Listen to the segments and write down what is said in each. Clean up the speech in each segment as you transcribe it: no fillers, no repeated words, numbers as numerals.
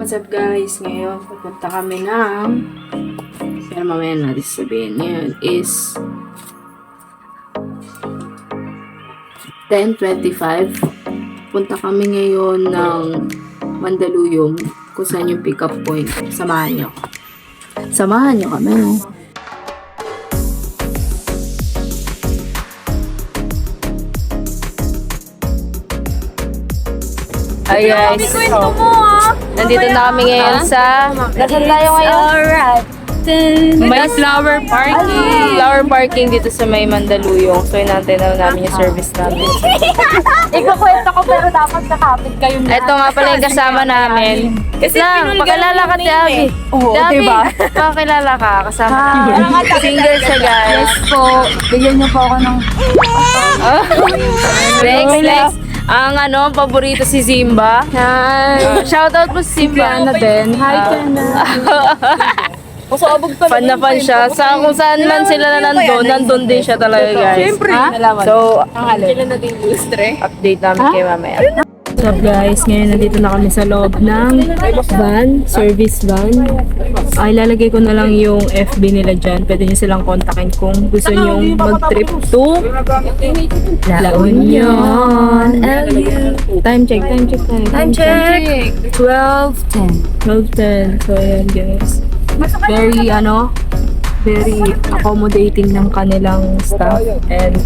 What's up guys? Ngayon, pupunta kami ng pero mamaya natin sabihin. Ngayon is 10:25. Punta kami ngayon ng Mandaluyong kung saan yung pick up point. Samahan nyo. Samahan nyo kami. Hi guys. Kwento mo ah. Nandito na kami ngayon sa... Nasaan tayo ngayon? Alright. May flower parking. Flower parking dito sa may Mandaluyong. So, inantay na namin yung service namin. Ikakwento ko pero dapat nakapit kayo na. Ito nga pala yung kasama namin. Kasi lang, pakilala ka si Abby. Oo, Si Abby, diba? pakilala ka. Kasama ka. Single siya guys. po, bigyan niyo po ako ng... Next. Ang paborito si Zimba. Shoutout mo si Zimba. Diana din. Hi, Diana. Pasabog talaga. Fan na fan siya. Kung saan man sila na nandun din siya talaga guys. Siyempre. So, Kailan natin lustre? update namin kay mamaya. What's up guys? Ngayon nandito na kami sa loob ng van, service van. Ay, lalagay ko na lang yung FB nila dyan. Pwede nyo silang kontakin kung gusto nyo mag-trip to La Union. Time check. 12:10. So, ayan guys. Very accommodating ng kanilang staff and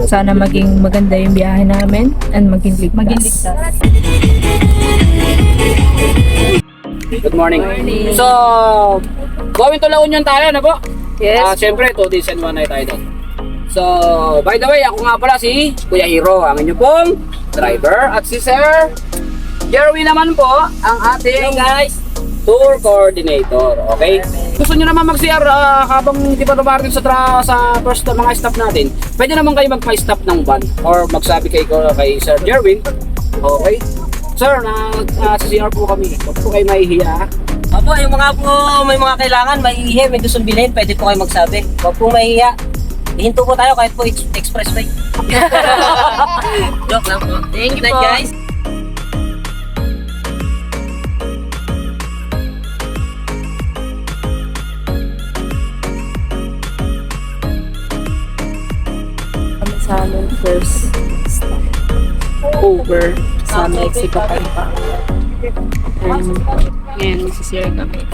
sana maging maganda yung biyahe namin and maging ligtas. Good morning. So, going to La Union tayo na po? Yes. Siyempre, 2 days and 1 night tayo doon. So, by the way, ako nga pala si Kuya Hiro, ang inyong pong driver. At si Sir Jeremy naman po, ang ating tour coordinator. Okay? Gusto nyo naman mag-CR habang hindi pa dumarating sa first mga staff natin, pwede naman kayo magpa-stop ng van or magsabi kay Sir Jerwin. Okay? Sir, sa CR po kami. Huwag po kayo mahihiya. Opo, yung mga po may mga kailangan, may ihe, may gustong bilhin, pwede po kayo magsabi. Huwag po mahihiya. Ihinto po tayo kahit po expressway. Joke lang po. Thank you Good night, po. guys. Kami sa aming first stop over sa Mexico pa. And ngayon, masisira kami.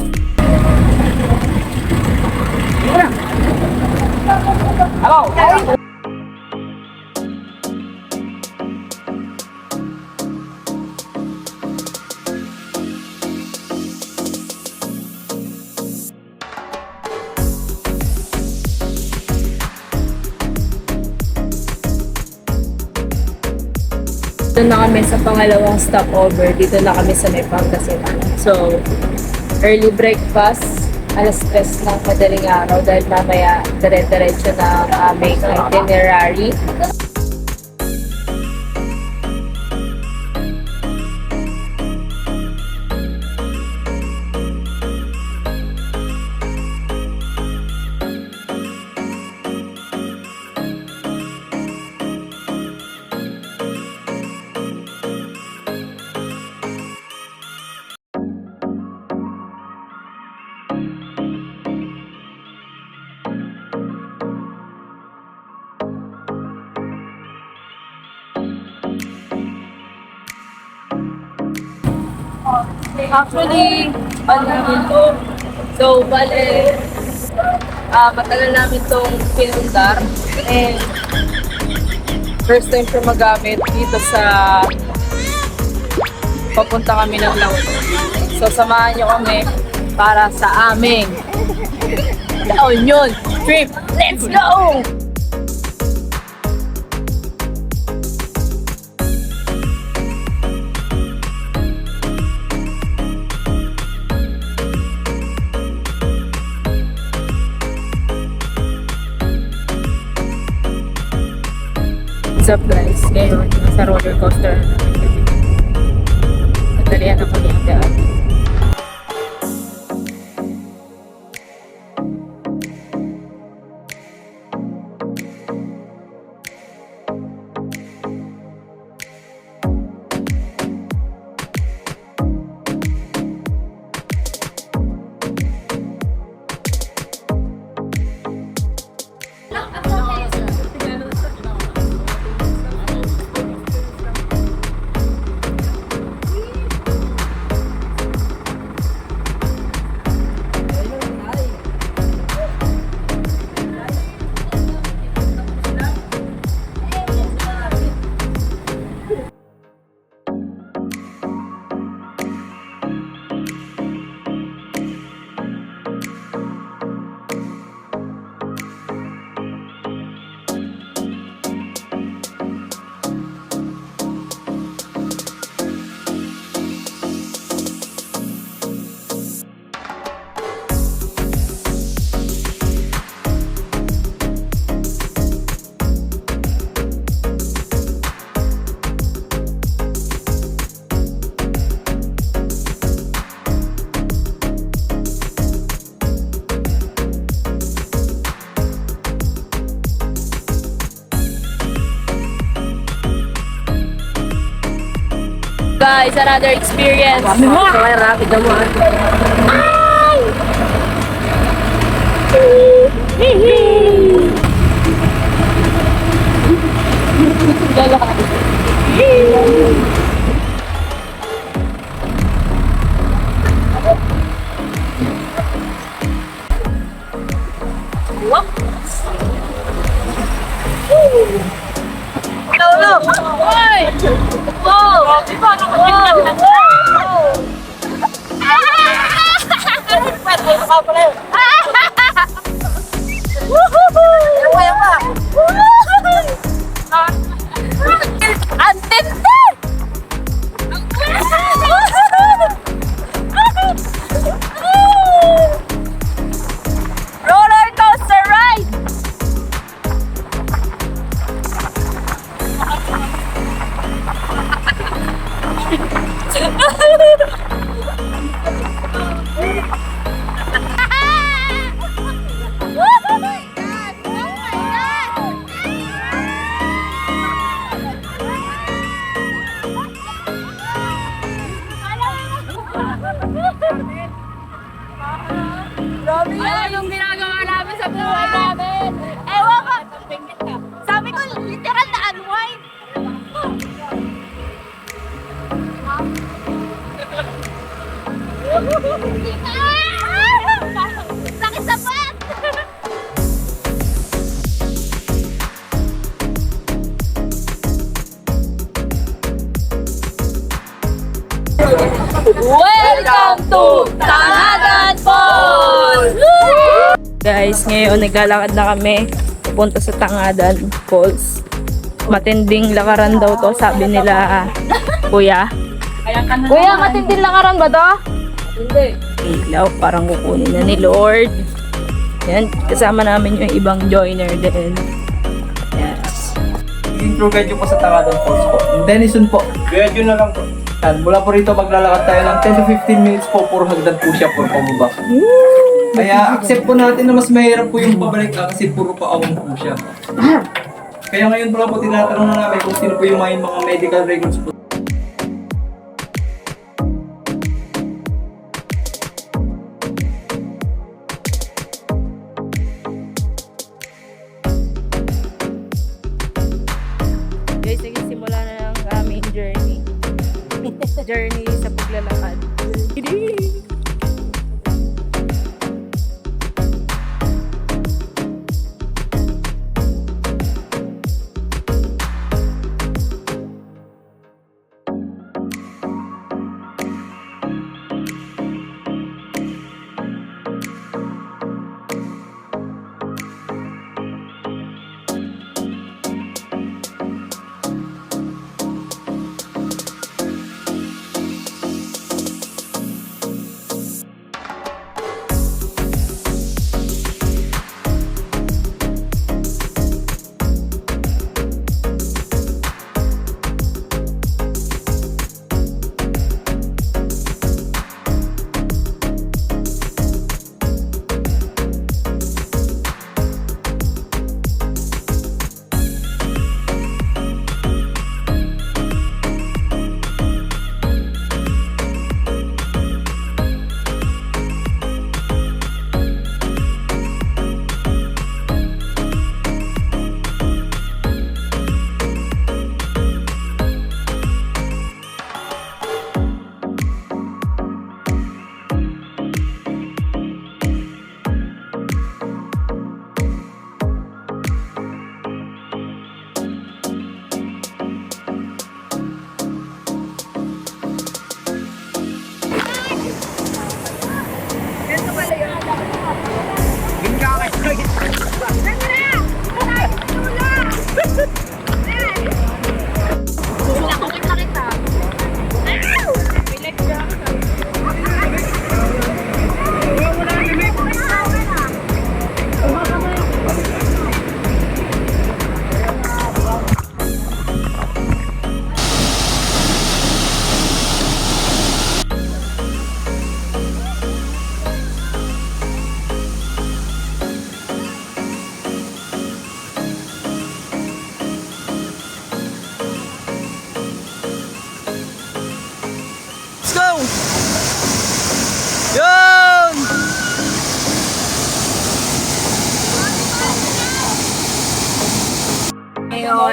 Dito na kami sa pangalawang stopover. Dito na kami sa may Pangasinan. So, early breakfast, alas 3 ng madaling araw dahil mamaya dire-diretso na ang aming itinerary. Actually, dito. So, bale, matagal namin itong pinundar. And first time siya magamit dito sa papunta kami ng La Union. So, samahan nyo kami para sa aming La Union trip. Let's go! What's up guys? Ngayon, sa roller coaster. Madalian ako ni Ate Abby. guys, another experience. Kaya rapid na mo. Ang tindi! Roller coaster ride! Oh my God! Oh my God! Grabe yan yung ginagawa namin sa buhay namin. Ewan ko. Sabi ko, literal na unwind. Sakit sa puwet. Welcome to Tangadan Falls! Guys, ngayon naglalakad na kami pupunta sa Tangadan Falls. Matinding lakaran daw to, sabi nila kuya. Kuya, matinding lakaran ba to? Hindi. Ilaw, parang kukunin na ni Lord. Yan, kasama namin yung ibang joiner din. Yes. Yung tour guide nyo po sa Tangadan Falls po. Denison po. Guide nyo na lang po. Yan, mula po rito maglalakad tayo ng 10 to 15 minutes po. Puro hagdan po siya po pababa. Kaya accept po natin na mas mahirap po yung pabalik kasi puro paawang po siya. Kaya ngayon po lang po tinatanong na namin kung sino po yung mga medical records po. Guys, nagsimula na ang aming journey. Journey sa paglalakad.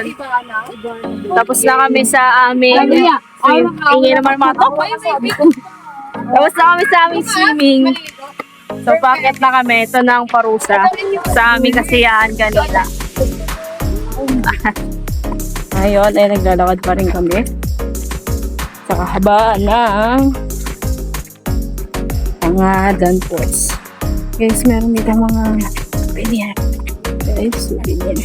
ngayon. Tapos na kami sa aming ingin naman mga to. Tapos na kami sa aming swimming. So, bakit na kami? Ito na ang parusa sa aming kasiyahan kanina. Ngayon, ay naglalakad pa rin kami. Sa kahabaan ng Tangadan Falls. Guys, meron dito mga souvenir. Guys, souvenir.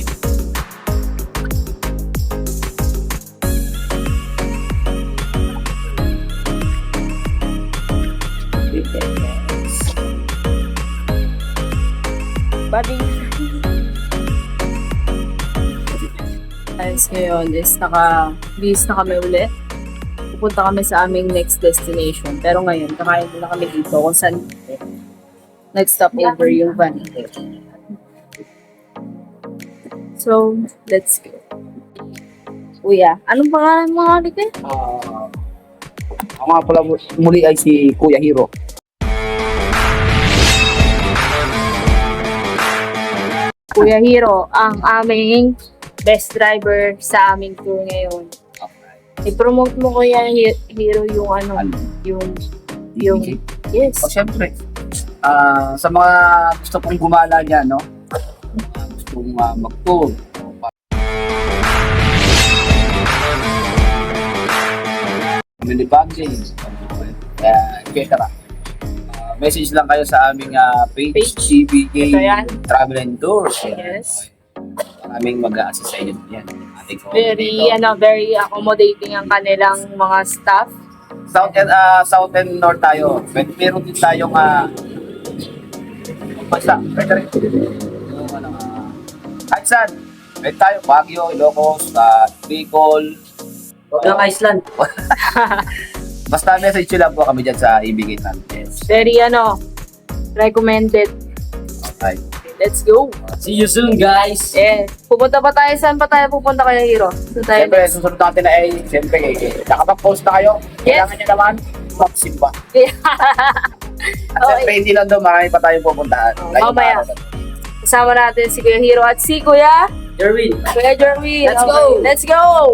Buddy. Guys, ngayon is naka-bis na kami ulit. Pupunta kami sa aming next destination. Pero ngayon, kakain muna kami dito kung saan nag-stop over yung van. So, let's go. Kuya, anong pangalan mo nga ulit eh? Ako nga pala muli ay si Kuya Hiro. Kuya Hiro, ang aming best driver sa aming tour ngayon. I-promote mo Kuya Hiro yung yung yes. O syempre, sa mga gusto pong gumala dyan, no? Gustong mag-tour. Family budget, etc. Message lang kayo sa aming page, CBK Ito yan. Travel and Tours. Yes. Maraming mag-a-assist sa inyo yan. Ating Very accommodating ang kanilang mga staff. South and North tayo. Meron din tayong basta. Kahit saan. Meron tayo Baguio, Ilocos, Bicol. Huwag lang Iceland. Basta message nyo lang po kami dyan sa ibigay namin. Very recommended. Okay. Let's go. See you soon, guys. Pupunta pa tayo. Saan pa tayo pupunta Kuya Hiro? Saan tayo? Siyempre, susunod natin na siyempre, nakapag-post na kayo. Yes. Kailangan nyo naman magsimba. Okay. At siyempre, hindi lang doon, marami pa tayong pupuntahan. Mamaya. Kasama natin si Kuya Hiro at si Kuya Jerwin. Jerwin. Let's go. Let's go.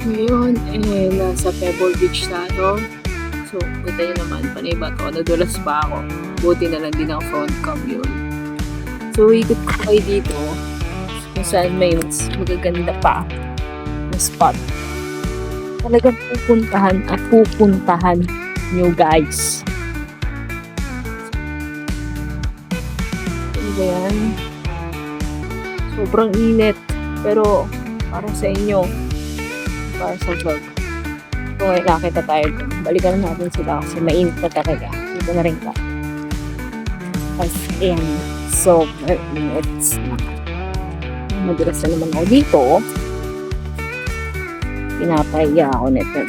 Ngayon, nasa Pebble Beach tayo. So, kita nyo naman, panay ba to? Nadulas pa ako. Buti na lang din ang front cam yun. So, ikot ko kayo dito kung saan may mas magaganda pa na spot. Talagang pupuntahan nyo guys. Ano ba yan? Sobrang init. Pero, para sa inyo, para sa vlog. Kung ngayon nakita tayo dun, balikan natin sila kasi mainit na talaga. Dito na rin ka. As in, sobrang init na. Madulas na naman ako dito. Pinapahiya ako nito.